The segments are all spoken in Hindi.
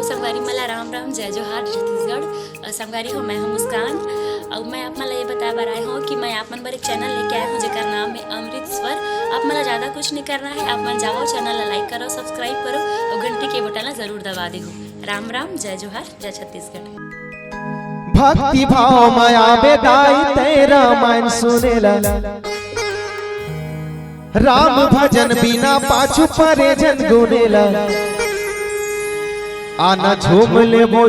हो संगवारी मला राम राम जय जोहार छत्तीसगढ़। संगवारी हो मैं हूँ मुस्कान और मैं आप मला ये बता बर आए हूँ कि मैं आप मन बर एक चैनल लेके आया हूँ जेकर नाम है अमृत स्वर। आप मला ज़्यादा कुछ नहीं करना है, आप मन जाओ चैनल ला लाइक करो, सब्सक्राइब करो और घंटी के बटन ला जरूर दबा दे हो। राम राम जय जोहार जय छत्तीसगढ़। भक्ति भाव माया बेदाई तेरा मन सुनेला, राम भजन बिना पाछू परे जन गुनेला। आना झूम लेबो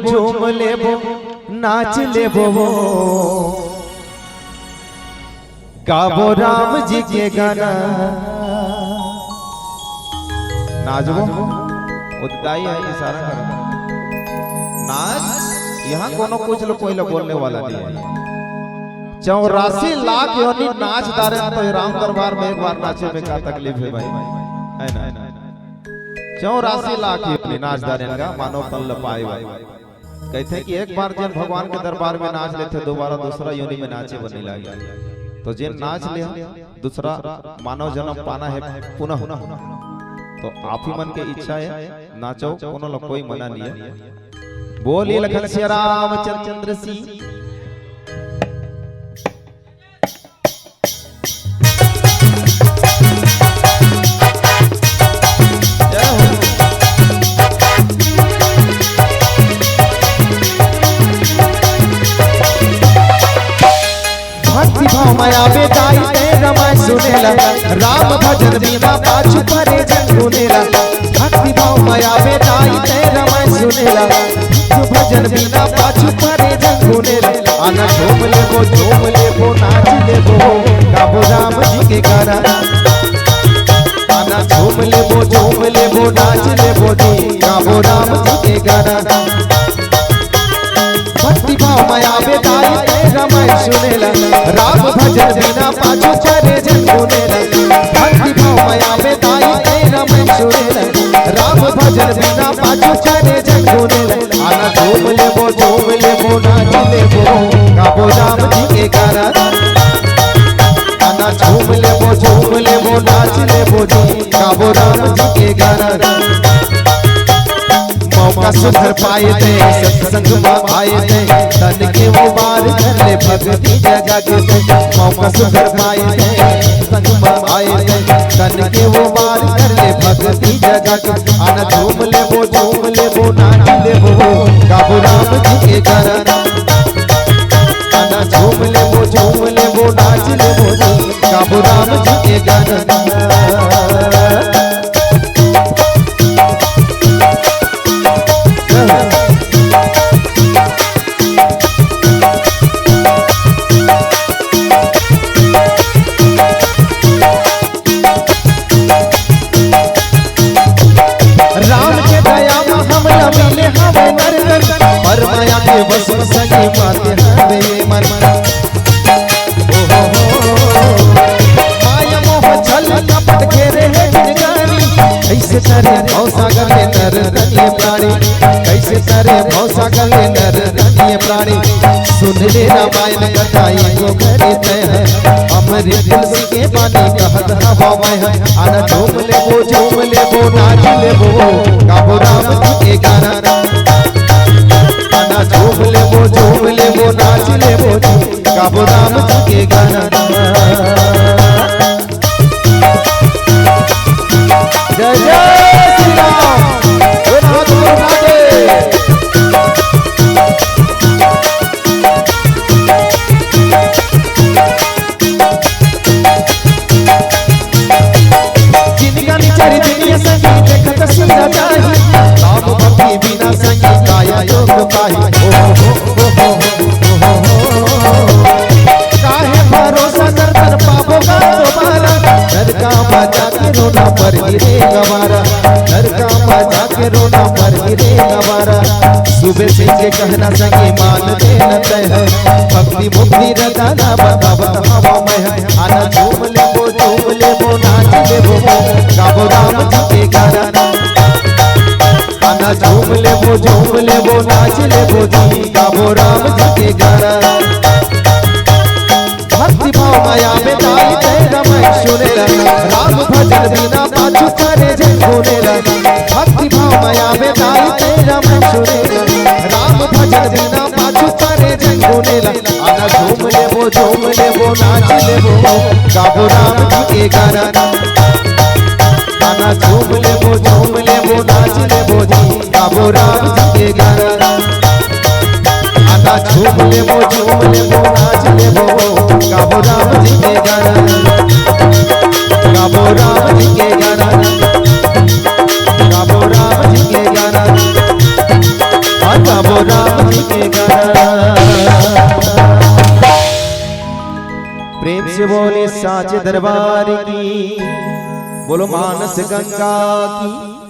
नाच लेबो, गाबो राम जी के गाना। नाचबो उदाई है इशारा कर नाच। यहाँ कोनो कुछ लोग कोई बोलने वाला नहीं है। 84 लाख योनि नाच दारे तो राम दरबार में एक बार नाचे में क्या तकलीफ है भाई, है ना। 84 लाख योनि नाच दारे का मानव तन लपाए भाई। कहते हैं कि एक बार जन भगवान के दरबार में नाच लेते दोबारा दूसरा योनि में नाचे बनने लगे। तो जिन नाच लिया दूसरा मानव जन्म पाना है पुनः। तो आप ही मन के इच्छा है नाचो, कोनो कोई मना नहीं है। बोलिए लखन श्री रामचंद्र सिंह। भक्ति भाव माया बेदाई तेरा मैं सुनेला, राम भजन बिना पाछू परे जन गुनेला। भक्ति भाव माया बेदाई तेरा मैं सुनेला, भजन बिना पाछू परे जन गुनेला। आना झूम लेबो नाच लेबो, गाबो राम जी के गाना। आना झूम लेबो नाच लेबो जी, गाबो राम जी के गाना। भक्ति भाव माया बेदाई तेरा मैं सुनेला, राम भजन बिना पाछू परे जन गुनेला। भक्ति भाव माया बेदाई तेरा मैं सुनेला, राम भजन बिना पाछू परे जन गुनेला। आना झूम लेबो नाच लेबो, गाबो राम जी के गाना। आना झूम लेबो नाच लेबो जी, गाबो राम जी के गाना। मौका सुधर पाए थे सत्संग में आए थे, तन के वो बार कर ले भक्ति जगा के। मौका सुधर पाए थे सत्संग में आए थे, तन के वो बार कर ले भक्ति जगा के। आना झूम लेबो नाच लेबो, गाबो राम जी के गाना। आना झूम लेबो नाच लेबो जी, गाबो राम जी के गाना। माया के बस सगे माते हवे मन। माया मोह छल कपट घेरे है जिंदगानी, कैसे तरे भव सागर में नर धनिय प्राणी। कैसे तरे भव सागर में नर धनिय प्राणी। सुन ले रामायण कथा को घरे तय है, अमृत तुलसी के बानी कहत हवा मैं है। आना झूम लेबो नाच लेबो, गाबो राम जी के गाना। आना झूम लेबो नाच लेबो जी, गाबो राम जी के गाना। जय जय श्री राम। जिनका निचरी दुनिया संगी देखत सुंदर जाही, राम भक्ति बिना संगी काया योग पाही। काहे भरोसा कर पाबो का दोबारा, घर का बजा के रोना पर गिरे गवारा। घर का बजा के रोना पर गिरे गवारा। सुबह से के कहना संगे मान देना तय है, भक्ति मुक्ति रदाना बाबा हवा में है। आना झूम लेबो नाच लेबो, गाबो राम जी के गाना। आना झूम लेबो नाच लेबो जी, गाबो राम जी के गाना। भक्ति भाव माया बेदाई तेरा मैं सुनेला, राम भजन बिना पाछू परे जन गुनेला। भक्ति भाव माया बेदाई तेरा राम सुनेला राम भजन बिना पाछू तारे जन गुनेला आना झूम लेबो नाच लेबो गाबो राम जी के गाना आना झूम लेबो नाच लेबो जी गाबो राम जी के गाना आना झूम लेबो नाच लेबो गाबो राम जी के गाना गाबो राम जी के गाना गाबो राम जी के गाना गाबो राम जी के गाना। प्रेम से बोले साचे दरबार की, बोलो मानस गंगा की।